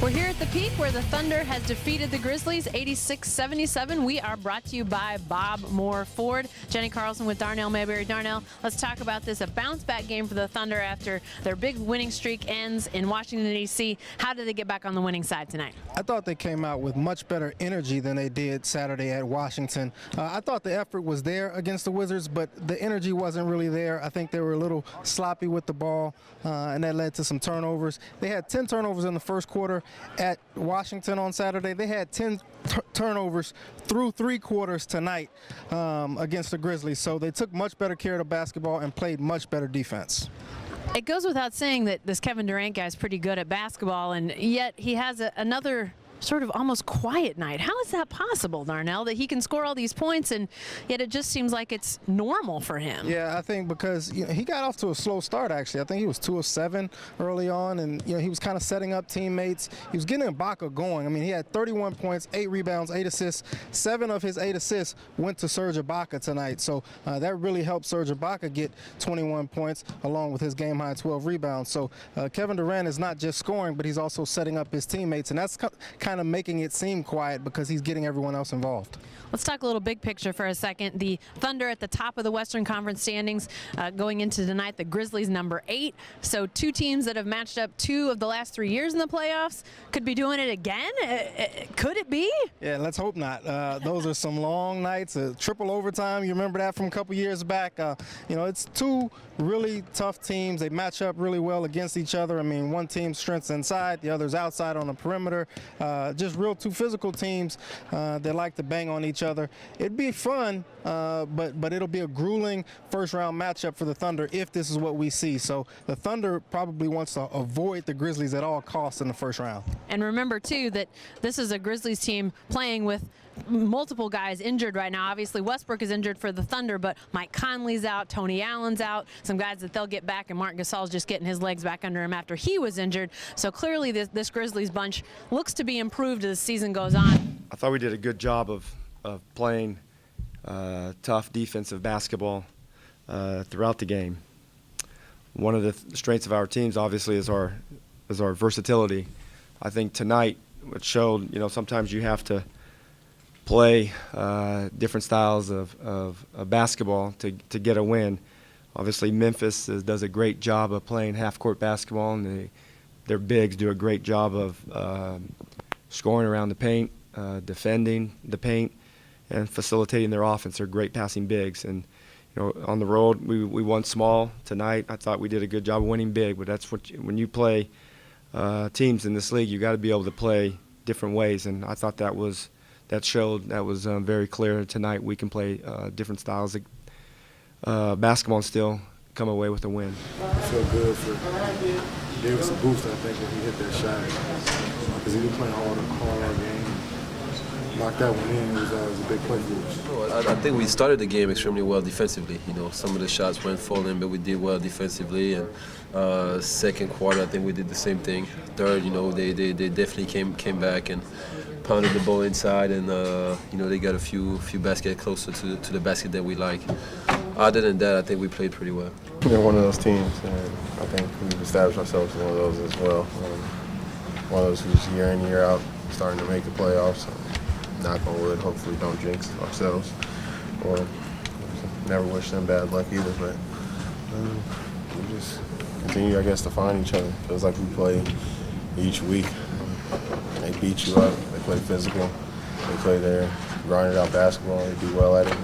We're here at the Peak where the Thunder has defeated the Grizzlies 86-77. We are brought to you by Bob Moore Ford. Jenny Carlson with Darnell Mayberry. Darnell, let's talk about this. A bounce-back game for the Thunder after their big winning streak ends in Washington, D.C. How did they get back on the winning side tonight? I thought they came out with much better energy than they did Saturday at Washington. I thought the effort was there against the Wizards, but the energy wasn't really there. I think they were a little sloppy with the ball, and that led to some turnovers. They had 10 turnovers in the first quarter at Washington on Saturday. They had 10 turnovers through 3 quarters tonight against the Grizzlies. So they took much better care of the basketball and played much better defense. It goes without saying that this Kevin Durant guy is pretty good at basketball, and yet he has another sort of almost quiet night. How is that possible, Darnell, that he can score all these points and yet it just seems like it's normal for him? Yeah, I think because he got off to a slow start, actually. I think he was 2 of 7 early on, and he was kind of setting up teammates. He was getting Ibaka going. I mean, he had 31 points, 8 rebounds, 8 assists. 7 of his 8 assists went to Serge Ibaka tonight, so that really helped Serge Ibaka get 21 points along with his game-high 12 rebounds. So Kevin Durant is not just scoring, but he's also setting up his teammates, and that's kind of making it seem quiet because he's getting everyone else involved. Let's talk a little big picture for a second. The Thunder at the top of the Western Conference standings going into tonight. The Grizzlies number 8. So 2 teams that have matched up 2 of the last 3 years in the playoffs could be doing it again. Could it be? Yeah, let's hope not. Those are some long nights, triple overtime. You remember that from a couple years back. It's 2 really tough teams. They match up really well against each other. I mean, one team's strength's inside, the other's outside on the perimeter. Just real 2 physical teams that like to bang on each other. It'd be fun, but it'll be a grueling first-round matchup for the Thunder if this is what we see. So the Thunder probably wants to avoid the Grizzlies at all costs in the first round. And remember, too, that this is a Grizzlies team playing with multiple guys injured right now. Obviously, Westbrook is injured for the Thunder, but Mike Conley's out, Tony Allen's out, some guys that they'll get back, and Marc Gasol's just getting his legs back under him after he was injured. So clearly this Grizzlies bunch looks to be improved as the season goes on. I thought we did a good job of playing tough defensive basketball throughout the game. One of the strengths of our teams, obviously, is our versatility. I think tonight it showed, sometimes you have to play different styles of basketball to get a win. Obviously, Memphis does a great job of playing half-court basketball, and their bigs do a great job of scoring around the paint, defending the paint, and facilitating their offense. They're great passing bigs. And on the road, we won small tonight. I thought we did a good job of winning big, but that's when you play teams in this league, you got to be able to play different ways. And I thought that was very clear tonight. We can play different styles of basketball and still come away with a win. I feel good for gave us a boost, I think, when he hit that shot. Because he was playing hard game. Knocked that one in. It was a big play for us. I think we started the game extremely well defensively. Some of the shots weren't falling, but we did well defensively. And second quarter, I think we did the same thing. Third, they definitely came back and pounded the ball inside, and they got a few baskets closer to the basket that we like. Other than that, I think we played pretty well. We're one of those teams, and I think we've established ourselves as one of those as well. One of those who's year in, year out starting to make the playoffs. Knock on wood, hopefully don't jinx ourselves or never wish them bad luck either, but we just continue, I guess, to find each other. Feels like we play each week. They beat you up, they play physical, they play their grinded out basketball, they do well at it.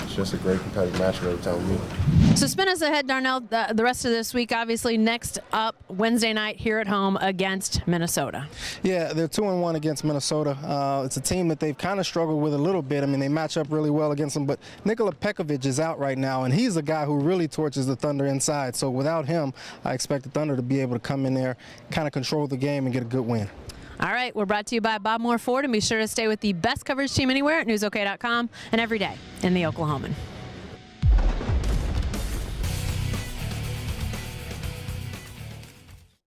It's just a great competitive matchup every time we meet. So spin us ahead, Darnell, the rest of this week. Obviously, next up Wednesday night here at home against Minnesota. Yeah, they're 2-1 against Minnesota. It's a team that they've kind of struggled with a little bit. I mean, they match up really well against them, but Nikola Pekovic is out right now, and he's the guy who really torches the Thunder inside. So without him, I expect the Thunder to be able to come in there, kind of control the game and get a good win. All right, we're brought to you by Bob Moore Ford, and be sure to stay with the best coverage team anywhere at newsok.com and every day in the Oklahoman.